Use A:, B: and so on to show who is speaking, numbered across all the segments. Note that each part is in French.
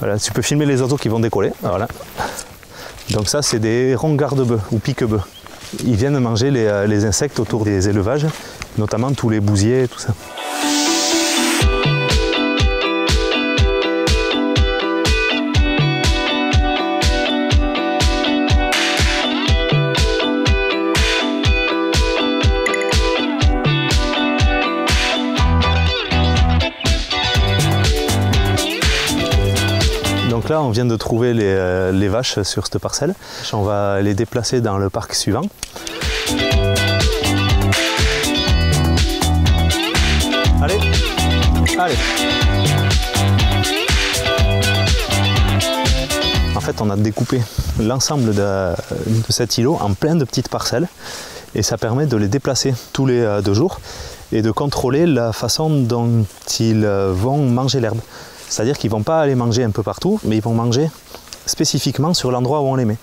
A: Voilà, tu peux filmer les oiseaux qui vont décoller. Voilà. Donc ça, c'est des hérons garde-bœufs ou pique-bœufs. Ils viennent manger les insectes autour des élevages, notamment tous les bousiers et tout ça. Donc là, on vient de trouver les vaches sur cette parcelle. On va les déplacer dans le parc suivant. Allez, allez. En fait, on a découpé l'ensemble de cet îlot en plein de petites parcelles et ça permet de les déplacer tous les 2 jours et de contrôler la façon dont ils vont manger l'herbe. C'est-à-dire qu'ils ne vont pas aller manger un peu partout, mais ils vont manger spécifiquement sur l'endroit où on les met.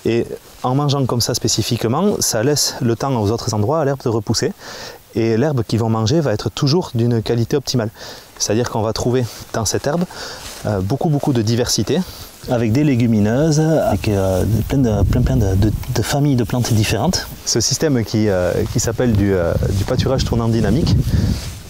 A: Et en mangeant comme ça spécifiquement, ça laisse le temps aux autres endroits à l'herbe de repousser. Et l'herbe qu'ils vont manger va être toujours d'une qualité optimale. C'est-à-dire qu'on va trouver dans cette herbe beaucoup de diversité, avec des légumineuses, avec plein de familles de plantes différentes. Ce système qui s'appelle du pâturage tournant dynamique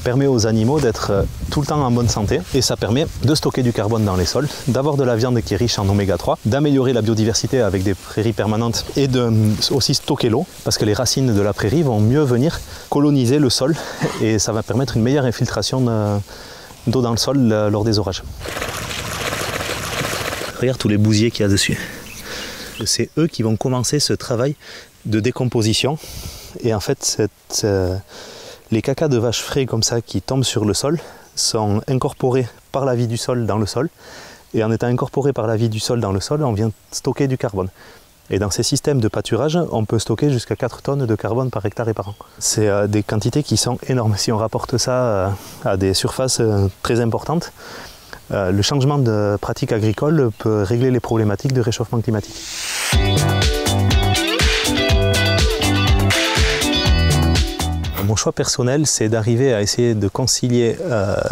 A: permet aux animaux d'être tout le temps en bonne santé et ça permet de stocker du carbone dans les sols, d'avoir de la viande qui est riche en oméga 3, d'améliorer la biodiversité avec des prairies permanentes et de aussi stocker l'eau parce que les racines de la prairie vont mieux venir coloniser le sol et ça va permettre une meilleure infiltration d'eau dans le sol lors des orages. Regarde tous les bousiers qu'il y a dessus. C'est eux qui vont commencer ce travail de décomposition et en fait les cacas de vaches frais comme ça qui tombent sur le sol sont incorporés par la vie du sol dans le sol. Et en étant incorporés par la vie du sol dans le sol, on vient stocker du carbone. Et dans ces systèmes de pâturage, on peut stocker jusqu'à 4 tonnes de carbone par hectare et par an. C'est des quantités qui sont énormes. Si on rapporte ça à des surfaces très importantes, le changement de pratique agricole peut régler les problématiques de réchauffement climatique. Mon choix personnel, c'est d'arriver à essayer de concilier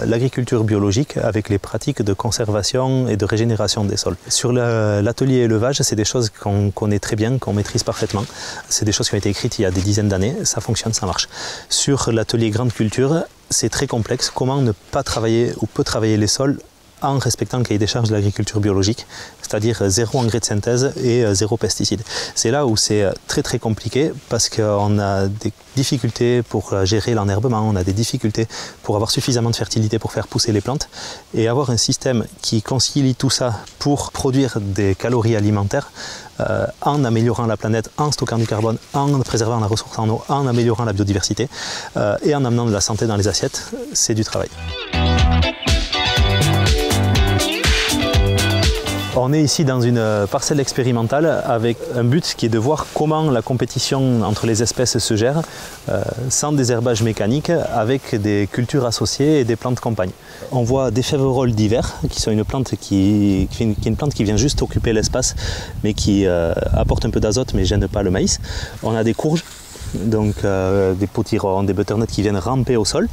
A: l'agriculture biologique avec les pratiques de conservation et de régénération des sols. Sur l'atelier élevage, c'est des choses qu'on connaît très bien, qu'on maîtrise parfaitement. C'est des choses qui ont été écrites il y a des dizaines d'années, ça fonctionne, ça marche. Sur l'atelier grande culture, c'est très complexe. Comment ne pas travailler ou peu travailler les sols en respectant le cahier des charges de l'agriculture biologique, c'est-à-dire 0 engrais de synthèse et 0 pesticides. C'est là où c'est très compliqué parce qu'on a des difficultés pour gérer l'enherbement, on a des difficultés pour avoir suffisamment de fertilité pour faire pousser les plantes et avoir un système qui concilie tout ça pour produire des calories alimentaires en améliorant la planète, en stockant du carbone, en préservant la ressource en eau, en améliorant la biodiversité et en amenant de la santé dans les assiettes, c'est du travail. On est ici dans une parcelle expérimentale avec un but qui est de voir comment la compétition entre les espèces se gère sans désherbage mécanique avec des cultures associées et des plantes campagne. On voit des féveroles d'hiver qui sont une plante qui vient juste occuper l'espace mais qui apporte un peu d'azote mais ne gêne pas le maïs. On a des courges, donc des potirons, des butternuts qui viennent ramper au sol.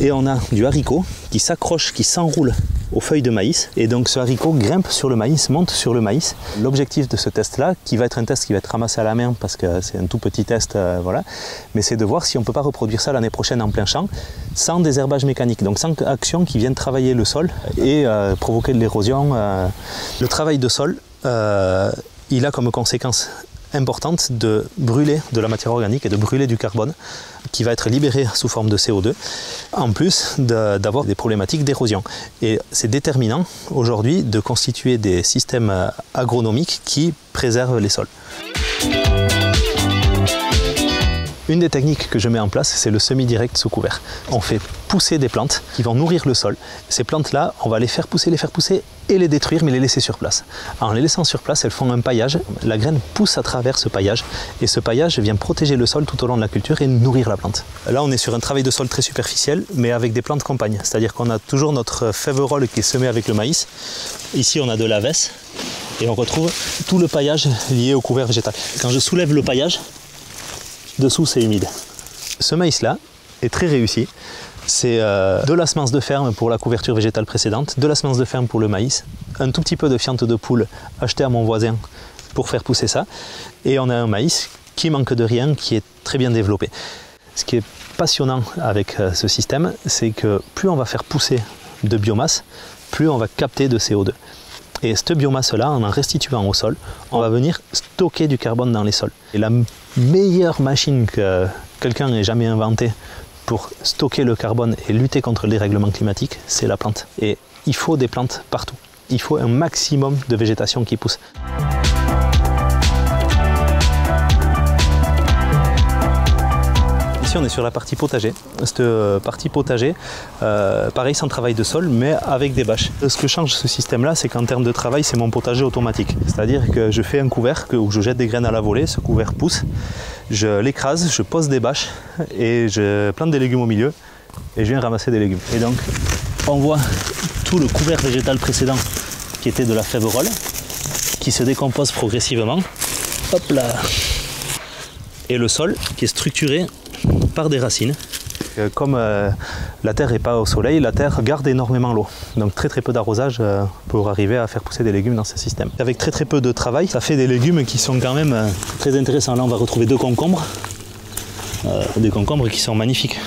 A: Et on a du haricot qui s'accroche, qui s'enroule aux feuilles de maïs. Et donc ce haricot grimpe sur le maïs, monte sur le maïs. L'objectif de ce test-là, qui va être un test qui va être ramassé à la main parce que c'est un tout petit test, voilà, mais c'est de voir si on ne peut pas reproduire ça l'année prochaine en plein champ sans désherbage mécanique, donc sans action qui vienne travailler le sol et provoquer de l'érosion. Le travail de sol, il a comme conséquence importante de brûler de la matière organique et de brûler du carbone qui va être libéré sous forme de CO2, en plus d'avoir des problématiques d'érosion. Et c'est déterminant aujourd'hui de constituer des systèmes agronomiques qui préservent les sols. Une des techniques que je mets en place, c'est le semi-direct sous couvert. On fait pousser des plantes qui vont nourrir le sol. Ces plantes-là, on va les faire pousser et les détruire, mais les laisser sur place. En les laissant sur place, elles font un paillage. La graine pousse à travers ce paillage et ce paillage vient protéger le sol tout au long de la culture et nourrir la plante. Là, on est sur un travail de sol très superficiel, mais avec des plantes campagne. C'est-à-dire qu'on a toujours notre féverole qui est semé avec le maïs. Ici, on a de la vesse et on retrouve tout le paillage lié au couvert végétal. Quand je soulève le paillage, dessous c'est humide. Ce maïs-là est très réussi C'est de la semence de ferme pour la couverture végétale précédente, de la semence de ferme pour le maïs, un tout petit peu de fiente de poule achetée à mon voisin pour faire pousser ça, et on a un maïs qui manque de rien, qui est très bien développé. Ce qui est passionnant avec ce système, c'est que plus on va faire pousser de biomasse, plus on va capter de CO2. Et cette biomasse-là, en restituant au sol, on va venir stocker du carbone dans les sols. Et la meilleure machine que quelqu'un ait jamais inventée pour stocker le carbone et lutter contre le dérèglement climatique, c'est la plante. Et il faut des plantes partout. Il faut un maximum de végétation qui pousse. Ici, on est sur la partie potager. Cette partie potager, pareil, sans travail de sol, mais avec des bâches. Ce que change ce système-là, c'est qu'en termes de travail, c'est mon potager automatique. C'est-à-dire que je fais un couvert où je jette des graines à la volée, ce couvert pousse, je l'écrase, je pose des bâches et je plante des légumes au milieu et je viens ramasser des légumes. Et donc, on voit tout le couvert végétal précédent qui était de la fève-rolle, qui se décompose progressivement. Hop là! Et le sol qui est structuré par des racines. Comme la terre n'est pas au soleil, la terre garde énormément l'eau. Donc très peu d'arrosage pour arriver à faire pousser des légumes dans ce système. Avec très peu de travail, ça fait des légumes qui sont quand même très intéressants. Là on va retrouver deux concombres. Des concombres qui sont magnifiques.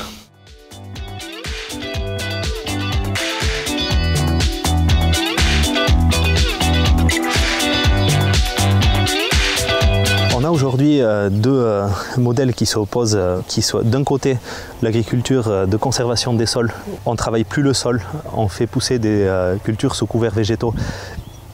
A: On a aujourd'hui deux modèles qui s'opposent, qui sont d'un côté l'agriculture de conservation des sols. On ne travaille plus le sol, on fait pousser des cultures sous couverts végétaux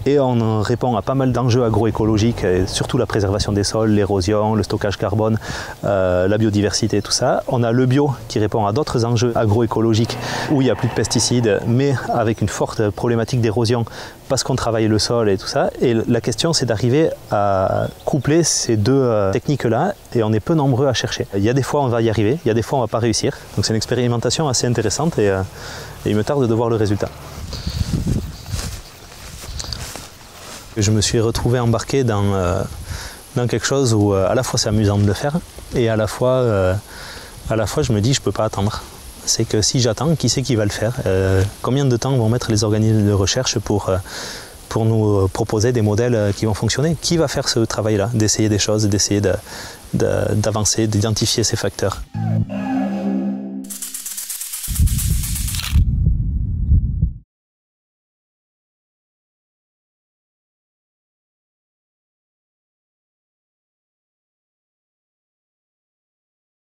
A: et on répond à pas mal d'enjeux agroécologiques, et surtout la préservation des sols, l'érosion, le stockage carbone, la biodiversité, tout ça. On a le bio qui répond à d'autres enjeux agroécologiques où il n'y a plus de pesticides, mais avec une forte problématique d'érosion parce qu'on travaille le sol et tout ça. Et la question, c'est d'arriver à coupler ces deux techniques-là, et on est peu nombreux à chercher. Il y a des fois on va y arriver, il y a des fois on ne va pas réussir. Donc c'est une expérimentation assez intéressante et il me tarde de voir le résultat. Je me suis retrouvé embarqué dans quelque chose où à la fois c'est amusant de le faire et à la fois je me dis je ne peux pas attendre. C'est que si j'attends, qui c'est qui va le faire? Combien de temps vont mettre les organismes de recherche pour nous proposer des modèles qui vont fonctionner? Qui va faire ce travail-là, d'essayer des choses, d'essayer d'avancer, d'identifier ces facteurs?